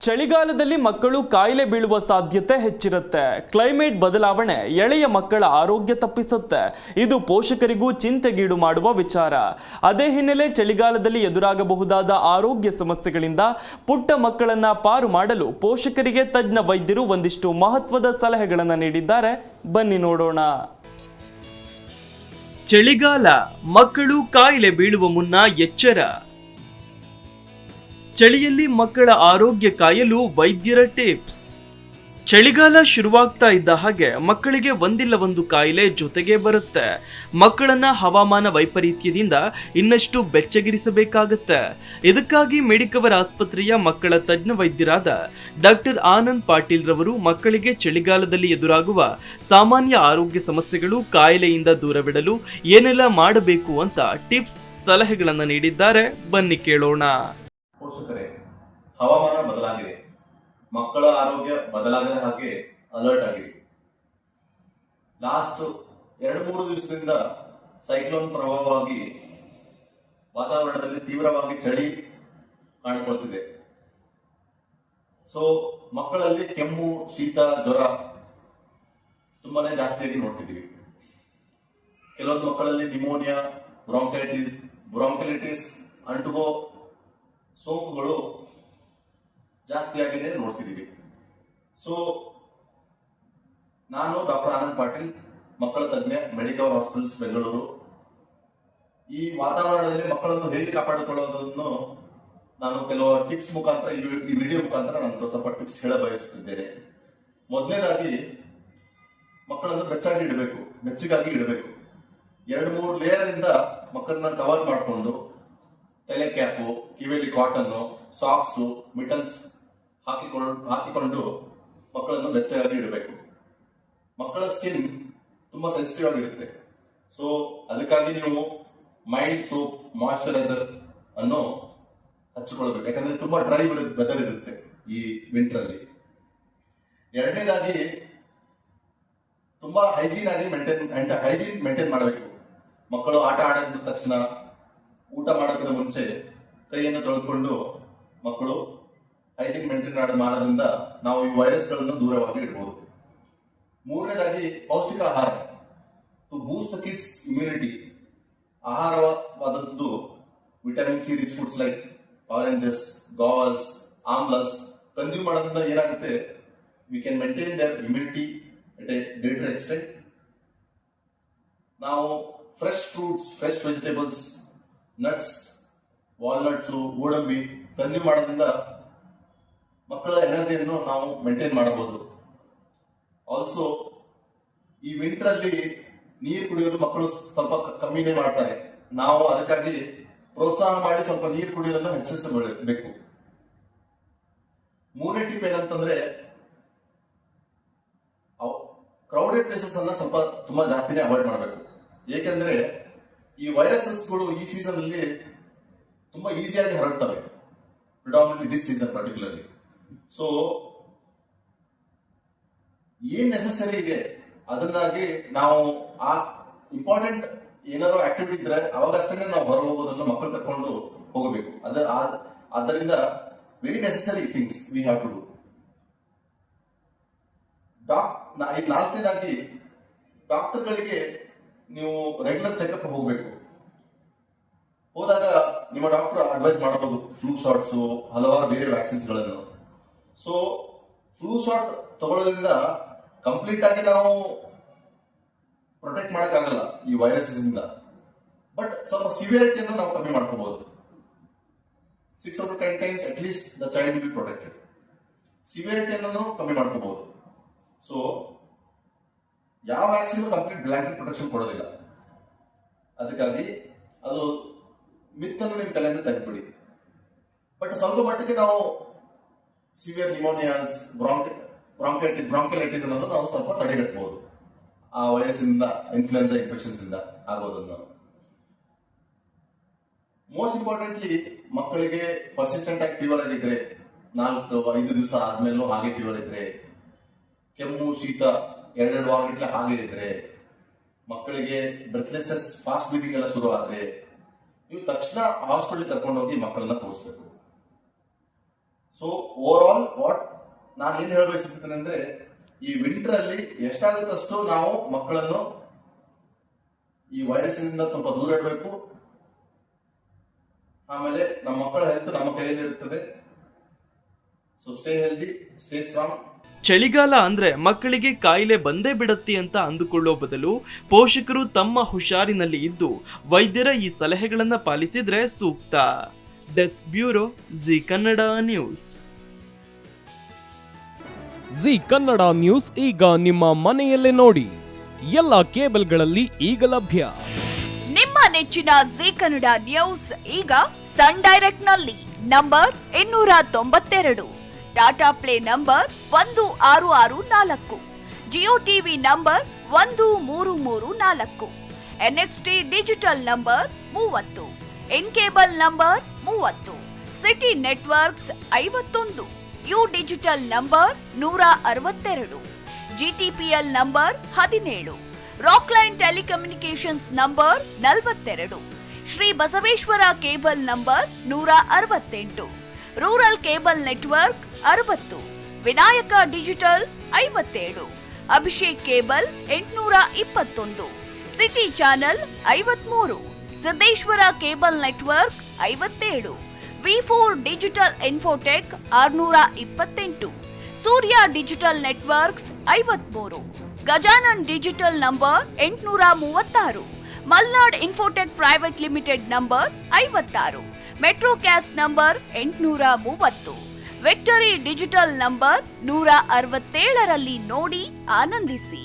ಚಳಿಗಾಲದಲ್ಲಿ ಮಕ್ಕಳು ಕಾಯಿಲೆ ಬೀಳುವ ಸಾಧ್ಯತೆ ಹೆಚ್ಚಿರುತ್ತೆ. ಕ್ಲೈಮೇಟ್ ಬದಲಾವಣೆ ಎಳೆಯ ಮಕ್ಕಳ ಆರೋಗ್ಯ ತಪ್ಪಿಸುತ್ತೆ. ಇದು ಪೋಷಕರಿಗೂ ಚಿಂತೆಗೀಡು ಮಾಡುವ ವಿಚಾರ. ಅದೇ ಹಿನ್ನೆಲೆ ಚಳಿಗಾಲದಲ್ಲಿ ಎದುರಾಗಬಹುದಾದ ಆರೋಗ್ಯ ಸಮಸ್ಯೆಗಳಿಂದ ಪುಟ್ಟ ಮಕ್ಕಳನ್ನ ಪಾರು ಮಾಡಲು ಪೋಷಕರಿಗೆ ತಜ್ಞ ವೈದ್ಯರು ಒಂದಿಷ್ಟು ಮಹತ್ವದ ಸಲಹೆಗಳನ್ನು ನೀಡಿದ್ದಾರೆ. ಬನ್ನಿ ನೋಡೋಣ. ಚಳಿಗಾಲ, ಮಕ್ಕಳು ಕಾಯಿಲೆ ಬೀಳುವ ಮುನ್ನ ಎಚ್ಚರ. ಚಳಿಯಲ್ಲಿ ಮಕ್ಕಳ ಆರೋಗ್ಯ ಕಾಯಲು ವೈದ್ಯರ ಟಿಪ್ಸ್. ಚಳಿಗಾಲ ಶುರುವಾಗ್ತಾ ಇದ್ದ ಹಾಗೆ ಮಕ್ಕಳಿಗೆ ಒಂದಿಲ್ಲ ಒಂದು ಕಾಯಿಲೆ ಜೊತೆಗೆ ಬರುತ್ತೆ. ಮಕ್ಕಳನ್ನ ಹವಾಮಾನ ವೈಪರೀತ್ಯದಿಂದ ಇನ್ನಷ್ಟು ಬೆಚ್ಚಗಿರಿಸಬೇಕಾಗತ್ತೆ. ಇದಕ್ಕಾಗಿ ಮೆಡಿಕವರ್ ಆಸ್ಪತ್ರೆಯ ಮಕ್ಕಳ ತಜ್ಞ ವೈದ್ಯರಾದ ಡಾಕ್ಟರ್ ಆನಂದ್ ಪಾಟೀಲ್ ರವರು ಮಕ್ಕಳಿಗೆ ಚಳಿಗಾಲದಲ್ಲಿ ಎದುರಾಗುವ ಸಾಮಾನ್ಯ ಆರೋಗ್ಯ ಸಮಸ್ಯೆಗಳು, ಕಾಯಿಲೆಯಿಂದ ದೂರವಿಡಲು ಏನೆಲ್ಲ ಮಾಡಬೇಕು ಅಂತ ಟಿಪ್ಸ್, ಸಲಹೆಗಳನ್ನು ನೀಡಿದ್ದಾರೆ. ಬನ್ನಿ ಕೇಳೋಣ. ಪೋಷಕರೇ, ಹವಾಮಾನ ಬದಲಾಗಿದೆ. ಮಕ್ಕಳ ಆರೋಗ್ಯ ಬದಲಾಗದ ಹಾಗೆ ಅಲರ್ಟ್ ಆಗಿದೆ. ಲಾಸ್ಟ್ 2-3 ದಿವಸದಿಂದ ಸೈಕ್ಲೋನ್ ಪ್ರಭಾವವಾಗಿ ವಾತಾವರಣದಲ್ಲಿ ತೀವ್ರವಾಗಿ ಚಳಿ ಕಾಣಿಕೊಳ್ತಿದೆ. ಸೊ ಮಕ್ಕಳಲ್ಲಿ ಕೆಮ್ಮು, ಶೀತ, ಜ್ವರ ತುಂಬಾನೇ ಜಾಸ್ತಿಯಾಗಿ ನೋಡ್ತಿದ್ದೀವಿ. ಕೆಲವೊಂದು ಮಕ್ಕಳಲ್ಲಿ ನಿಮೋನಿಯಾ, ಬ್ರಾಂಕೈಟಿಸ್ ಅಂಟುಗೋ ಸೋಂಕುಗಳು ಜಾಸ್ತಿಯಾಗಿದೆ ನೋಡ್ತಿದ್ದೀವಿ. ಸೊ ನಾನು ಡಾಕ್ಟರ್ ಆನಂದ್ ಪಾಟೀಲ್, ಮಕ್ಕಳ ತಜ್ಞ, ಮೆಡಿಕವರ್ ಹಾಸ್ಪಿಟಲ್ಸ್, ಬೆಂಗಳೂರು. ಈ ವಾತಾವರಣದಲ್ಲಿ ಮಕ್ಕಳನ್ನು ಹೇಗೆ ಕಾಪಾಡಿಕೊಳ್ಳುವುದನ್ನು ನಾನು ಕೆಲವು ಟಿಪ್ಸ್ ಮುಖಾಂತರ, ಈ ವಿಡಿಯೋ ಮುಖಾಂತರ ನಾನು ಸ್ವಲ್ಪ ಟಿಪ್ಸ್ ಹೇಳ ಬಯಸುತ್ತಿದ್ದೇನೆ. ಮೊದಲನೇದಾಗಿ ಮಕ್ಕಳನ್ನು ಬೆಚ್ಚಗಾಗಿ ಇಡಬೇಕು. 2-3 ಲೇಯರ್ ಇಂದ ಮಕ್ಕಳನ್ನ ಕವರ್ ಮಾಡಿಕೊಂಡು ತಲೆ ಕ್ಯಾಪು, ಕಿವಿಯಲ್ಲಿ ಕಾಟನ್ನು, ಸಾಕ್ಸು, ಮಿಟನ್ಸ್ ಹಾಕಿಕೊಂಡು ಮಕ್ಕಳನ್ನು ಬೆಚ್ಚಗಾಗಿ ಇಡಬೇಕು. ಮಕ್ಕಳ ಸ್ಕಿನ್ ತುಂಬಾ ಸೆನ್ಸಿಟಿವ್ ಆಗಿರುತ್ತೆ. ಸೊ ಅದಕ್ಕಾಗಿ ನೀವು ಮೈಲ್ಡ್ ಸೋಪ್, ಮಾಯಿಶ್ಚರೈಸರ್ ಅನ್ನು ಹಚ್ಚಿಕೊಳ್ಳಬೇಕು. ಯಾಕಂದ್ರೆ ತುಂಬಾ ಡ್ರೈ ವೆದರ್ ಇರುತ್ತೆ ಈ ವಿಂಟರ್ ಅಲ್ಲಿ. ಎರಡನೇದಾಗಿ ತುಂಬಾ ಹೈಜೀನ್ ಮೇಂಟೈನ್ ಮಾಡಬೇಕು. ಮಕ್ಕಳು ಆಟ ಆಡಿದ ತಕ್ಷಣ, ಊಟ ಮಾಡೋದಕ್ಕಿಂತ ಮುಂಚೆ ಕೈಯನ್ನು ತೊಳೆದುಕೊಂಡು ಮಕ್ಕಳು ಹೈಜೀನ್ ಮೇಂಟೈನ್ ಮಾಡೋದ್ರಿಂದ ನಾವು ಈ ವೈರಸ್ಗಳನ್ನು ದೂರವಾಗಿ ಇಡಬಹುದು. ಮೂರನೇದಾಗಿ ಪೌಷ್ಟಿಕ ಆಹಾರ, to boost the kids immunity. ಆಹಾರವಾದದ್ದು vitamin C rich foods like oranges, ಗಾಸ್, ಆಮ್ಲಸ್ ಕನ್ಸ್ಯೂಮ್ ಮಾಡೋದ್ರಿಂದ ಏನಾಗುತ್ತೆ, we can maintain their immunity at a greater extent. ನಾವು fresh fruits, fresh vegetables, nuts, walnuts, ಗೋಡಂಬಿ ಕನ್ಸ್ಯೂಮ್ ಮಾಡೋದ್ರಿಂದ ಮಕ್ಕಳ ಎನರ್ಜಿಯನ್ನು ನಾವು ಮೇಂಟೈನ್ ಮಾಡಬಹುದು. ಆಲ್ಸೋ ಈ ವಿಂಟರ್ ಅಲ್ಲಿ ನೀರು ಕುಡಿಯೋದು ಮಕ್ಕಳು ಸ್ವಲ್ಪ ಕಮ್ಮಿನೇ ಮಾಡ್ತಾರೆ. ನಾವು ಅದಕ್ಕಾಗಿ ಪ್ರೋತ್ಸಾಹ ಮಾಡಿ ಸ್ವಲ್ಪ ನೀರು ಕುಡಿಯೋದನ್ನು ಹೆಚ್ಚಿಸಬೇಕು. ಮೂರನೇ ಟಿಪ್ ಏನಂತಂದ್ರೆ, ಕ್ರೌಡೆಡ್ ಪ್ಲೇಸಸ್ ಅನ್ನ ಸ್ವಲ್ಪ ತುಂಬಾ ಜಾಸ್ತಿನೇ ಅವಾಯ್ಡ್ ಮಾಡಬೇಕು. ಏಕೆಂದ್ರೆ ಈ ವೈರಸಸ್ಗಳು ಈ ಸೀಸನ್ ಅಲ್ಲಿ ತುಂಬಾ ಈಸಿಯಾಗಿ ಹರಡ್ತವೆ, predominantly this season particularly. So ಏನ್ ನೆಸೆಸರಿ ಇದೆ ಅದನ್ನಾಗಿ ನಾವು ಆ ಇಂಪಾರ್ಟೆಂಟ್ ಏನಾದ್ರು ಆಕ್ಟಿವಿಟಿ ಇದ್ರೆ ಅವಾಗಷ್ಟೇ ನಾವು ಹೊರ ಹೋಗೋದನ್ನು ಮಕ್ಕಳು ಕರ್ಕೊಂಡು ಹೋಗಬೇಕು. ಆದ್ದರಿಂದ very necessary things we have to do. ನಾಲ್ಕನೇದಾಗಿ ಡಾಕ್ಟರ್ಗಳಿಗೆ ನೀವು ರೆಗ್ಯುಲರ್ ಚೆಕ್ಅಪ್ ಹೋಗಬೇಕು. ಹೋದಾಗ ನಿಮ್ಮ ಡಾಕ್ಟರ್ ಅಡ್ವೈಸ್ ಮಾಡಬಹುದು ಫ್ಲೂ ಶಾಟ್ಸ್, ಹಲವಾರು ಬೇರೆ ವ್ಯಾಕ್ಸಿನ್ಸ್ ಗಳನ್ನು. ಸೊ ಫ್ಲೂ ಶಾಟ್ ತಗೊಳ್ಳೋದ್ರಿಂದ ಕಂಪ್ಲೀಟ್ ಆಗಿ ನಾವು ಪ್ರೊಟೆಕ್ಟ್ ಮಾಡಕ್ಕಾಗಲ್ಲ ಈ ವೈರಸಸ್ ಇಂದ, ಬಟ್ ಸ್ವಲ್ಪ ಸಿವಿಯರಿಟಿಯನ್ನು ನಾವು ಕಮ್ಮಿ ಮಾಡ್ಕೋಬಹುದು. 6 to 10 times at least the child will be protected. ಸಿವಿಯರಿಟಿಯನ್ನು ಕಮ್ಮಿ ಮಾಡ್ಕೋಬಹುದು. ಸೊ ಯಾವ ವ್ಯಾಕ್ಸಿನ್ ಕಂಪ್ಲೀಟ್ ಬ್ಲಾಂಕೆಟ್ ಪ್ರೊಟೆಕ್ಷನ್ ಕೊಡೋದಿಲ್ಲ. ಅದಕ್ಕಾಗಿ ಅದು ಮಿತ್ತನ್ನು ನಿಮ್ಮ ತಲೆಯಿಂದ ತೆಗೆದುಬಿಡಿ. ಬಟ್ ಸ್ವಲ್ಪ ಮಟ್ಟಿಗೆ ನಾವು ಸಿವಿಯರ್ ನಿಮೋನಿಯಾಸ್, ಬ್ರಾಂಕೈಟಿಸ್ ಅನ್ನೋದು ನಾವು ಸ್ವಲ್ಪ ತಡೆಗಟ್ಟಬಹುದು, ಆ ವೈರಸ್ ಇಂದ, ಇನ್ಫ್ಲುಯೆನ್ಸಾ ಇನ್ಫೆಕ್ಷನ್ಸ್ ಇಂದ ಆಗೋದನ್ನು. ಮೋಸ್ಟ್ ಇಂಪಾರ್ಟೆಂಟ್ಲಿ ಮಕ್ಕಳಿಗೆ ಪರ್ಸಿಸ್ಟೆಂಟ್ ಆಗಿ ಫೀವರ್ ಆಗಿದ್ರೆ, 4-5 ದಿವಸ ಆದ್ಮೇಲೂ ಹಾಗೆ ಫೀವರ್ ಇದ್ರೆ, ಕೆಮ್ಮು, ಶೀತ 2 ವಾರಗಟ್ಟಲೆ ಹಾಗೆ ಇದ್ರೆ, ಮಕ್ಕಳಿಗೆ ಬ್ರೆತ್ಲೆಸ್ನೆಸ್, ಫಾಸ್ಟ್ ಬ್ರೀದಿಂಗ್ ಎಲ್ಲ ಶುರು ಆದ್ರೆ ನೀವು ತಕ್ಷಣ ಹಾಸ್ಪಿಟಲ್ ಕರ್ಕೊಂಡು ಹೋಗಿ ಮಕ್ಕಳನ್ನ ತೋರಿಸ್ಬೇಕು. ಸೊ ಓವರ್ ಆಲ್ ವಾಟ್ ನಾನು ಏನ್ ಹೇಳಬಯಸುತ್ತೇನೆ ಅಂದ್ರೆ, ಈ ವಿಂಟರ್ ಅಲ್ಲಿ ಎಷ್ಟಾಗುತ್ತಷ್ಟು ನಾವು ಮಕ್ಕಳನ್ನು ಈ ವೈರಸ್ನಿಂದ ಸ್ವಲ್ಪ ದೂರ ಇಡಬೇಕು. ಆಮೇಲೆ ನಮ್ಮ ಮಕ್ಕಳ ಹೆಲ್ತ್ ನಮ್ಮ ಕೈಯಲ್ಲಿ ಇರುತ್ತದೆ. So stay healthy, stay strong. ಚಳಿಗಾಲ ಅಂದ್ರೆ ಮಕ್ಕಳಿಗೆ ಕಾಯಿಲೆ ಬಂದೇ ಬಿಡತ್ತೆ ಅಂತ ಅಂದುಕೊಳ್ಳೋ ಬದಲು ಪೋಷಕರು ತಮ್ಮ ಹುಷಾರಿನಲ್ಲಿ ಇದ್ದು ವೈದ್ಯರ ಈ ಸಲಹೆಗಳನ್ನ ಪಾಲಿಸಿದ್ರೆ ಸೂಕ್ತ. Desk bureau, G Kannada news. G Kannada News ಈಗ ನಿಮ್ಮ ಮನೆಯಲ್ಲೇ ನೋಡಿ. ಎಲ್ಲ ಕೇಬಲ್ಗಳಲ್ಲಿ ಈಗ ಲಭ್ಯ. ನಿಮ್ಮ ನೆಚ್ಚಿನ ಜಿ ಕನ್ನಡ ನ್ಯೂಸ್ ಈಗ ಸನ್ ಡೈರೆಕ್ಟ್ ನಲ್ಲಿ number 292, Tata Play number 1664, Jio TV number 1334, NXT Digital number 30, N Cable number 30, City Networks 51, U Digital number 162, GTPL number 17, Rockline Telecommunications number 42, Shri Basaveshwara Cable number 168, Rural Cable Network 60, Vinayaka Digital 57, Abhishek Cable 821, City Channel 53, Siddeshwara Cable Network 57, ವಿ4 Digital Infotech 628, Surya Digital Networks 53, Gajanan digital number 836, Malnad Infotech Private Limited number 56, Metro Cast number 830, Victory Digital number 167ರಲ್ಲಿ ನೋಡಿ ಆನಂದಿಸಿ.